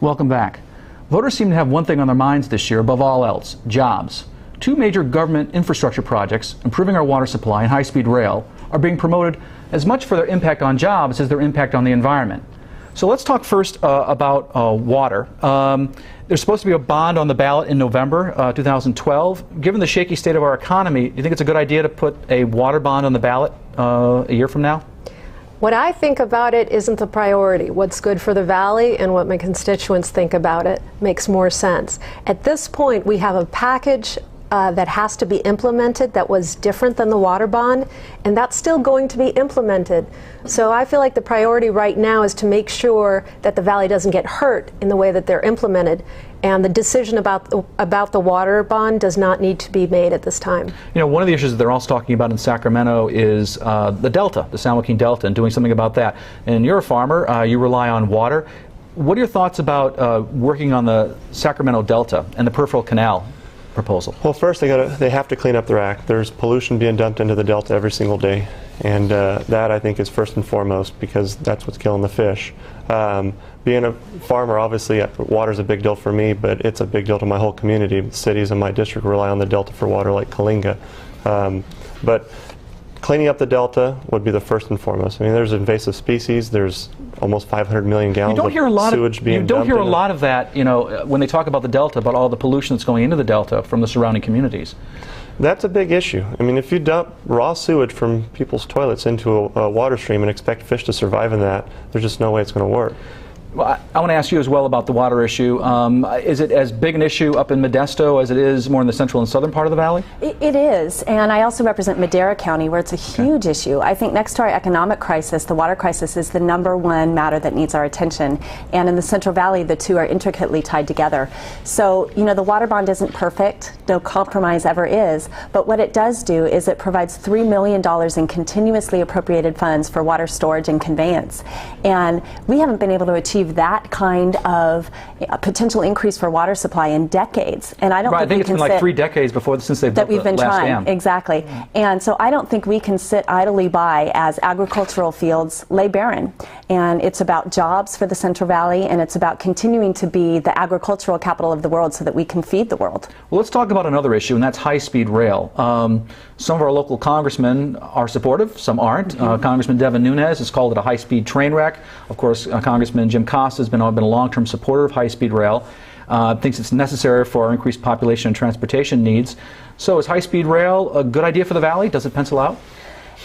Welcome back. Voters seem to have one thing on their minds this year above all else: jobs. Two major government infrastructure projects, improving our water supply and high-speed rail, are being promoted as much for their impact on jobs as their impact on the environment. So let's talk first about water. There's supposed to be a bond on the ballot in November 2012. Given the shaky state of our economy, do you think it's a good idea to put a water bond on the ballot a year from now? What I think about it isn't the priority. What's good for the Valley and what my constituents think about it makes more sense. At this point, we have a package that has to be implemented that was different than the water bond, and that's still going to be implemented. So I feel like the priority right now is to make sure that the Valley doesn't get hurt in the way that they're implemented, and the decision about the water bond does not need to be made at this time. You know, one of the issues that they're also talking about in Sacramento is the Delta, the San Joaquin Delta, and doing something about that. And you're a farmer, you rely on water. What are your thoughts about working on the Sacramento Delta and the peripheral canal proposal? Well, first they have to clean up their act. There's pollution being dumped into the Delta every single day, and that I think is first and foremost, because that's what's killing the fish. Being a farmer, obviously water's a big deal for me, but it's a big deal to my whole community. The cities in my district rely on the Delta for water, like Kalinga. But cleaning up the Delta would be the first and foremost. I mean, there's invasive species. There's almost 500 million gallons of sewage being dumped. You don't hear a lot of that, you know, when they talk about the Delta, about all the pollution that's going into the Delta from the surrounding communities. That's a big issue. I mean, if you dump raw sewage from people's toilets into a water stream and expect fish to survive in that, there's just no way it's going to work. Well, I want to ask you as well about the water issue. Is it as big an issue up in Modesto as it is more in the central and southern part of the valley? It is, and I also represent Madera County, where it's a huge issue. I think next to our economic crisis, the water crisis is the #1 matter that needs our attention. And in the Central Valley, the two are intricately tied together. So, you know, the water bond isn't perfect, no compromise ever is, but what it does do is it provides $3 million in continuously appropriated funds for water storage and conveyance. And we haven't been able to achieve that kind of potential increase for water supply in decades, and I don't think it's been like 3 decades since they've built the last dam. Exactly, and so I don't think we can sit idly by as agricultural fields lay barren. And it's about jobs for the Central Valley, and it's about continuing to be the agricultural capital of the world so that we can feed the world. Well, let's talk about another issue, and that's high-speed rail. Some of our local congressmen are supportive, some aren't. Congressman Devin Nunes has called it a high-speed train wreck. Of course, Congressman Jim Costa has been a long-term supporter of high-speed rail, thinks it's necessary for our increased population and transportation needs. So is high-speed rail a good idea for the Valley? Does it pencil out?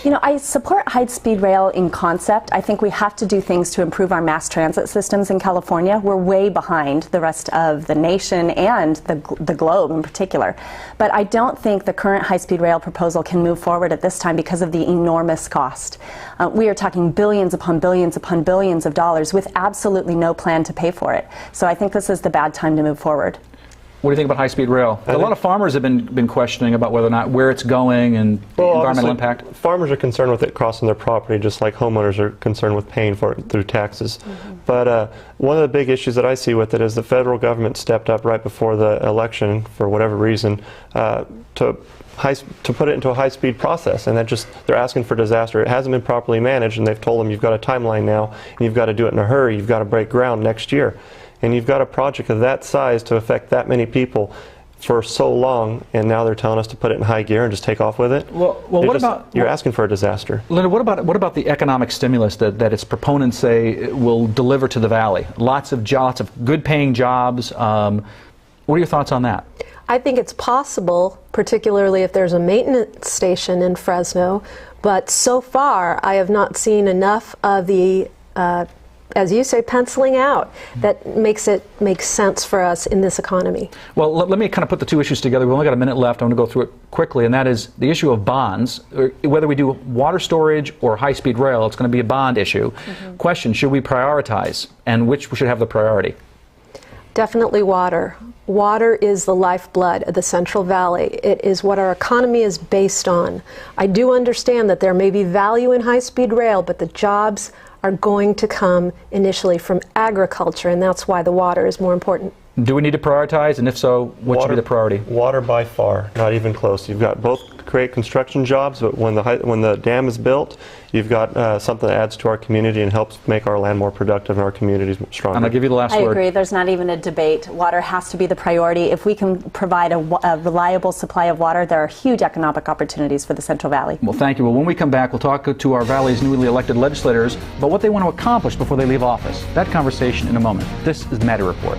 You know, I support high-speed rail in concept. I think we have to do things to improve our mass transit systems in California. We're way behind the rest of the nation and the globe in particular. But I don't think the current high-speed rail proposal can move forward at this time because of the enormous cost. We are talking billions upon billions upon billions of dollars with absolutely no plan to pay for it. So I think this is the bad time to move forward. What do you think about high-speed rail? A lot of farmers have been questioning about whether or not where it's going and environmental impact. Farmers are concerned with it crossing their property, just like homeowners are concerned with paying for it through taxes. But one of the big issues that I see with it is the federal government stepped up right before the election, for whatever reason, to put it into a high-speed process, and they're asking for disaster. It hasn't been properly managed, and they've told them you've got a timeline now, and you've got to do it in a hurry. You've got to break ground next year. And you've got a project of that size to affect that many people for so long, and now they're telling us to put it in high gear and just take off with it. Well, you're asking for a disaster. Linda, what about the economic stimulus that its proponents say will deliver to the Valley? Lots of jobs, of good-paying jobs. What are your thoughts on that? I think it's possible, particularly if there's a maintenance station in Fresno, but so far I have not seen enough of the as you say, penciling out that makes it make sense for us in this economy. Well, let me kind of put the two issues together. We've only got a minute left. I'm going to go through it quickly, and that is the issue of bonds. Whether we do water storage or high-speed rail, it's going to be a bond issue. Question, should we prioritize, and which should have the priority? Definitely water. Water is the lifeblood of the Central Valley. It is what our economy is based on. I do understand that there may be value in high-speed rail, but the jobs are going to come initially from agriculture, and that's why the water is more important. Do we need to prioritize, and if so, what should be the priority? Water by far, not even close. You've got both create construction jobs, but when the dam is built, you've got something that adds to our community and helps make our land more productive and our communities stronger. And I'll give you the last word. I agree. There's not even a debate. Water has to be the priority. If we can provide a reliable supply of water, there are huge economic opportunities for the Central Valley. Well, thank you. Well, when we come back, we'll talk to our Valley's newly elected legislators about what they want to accomplish before they leave office. That conversation in a moment. This is the Maddy Report.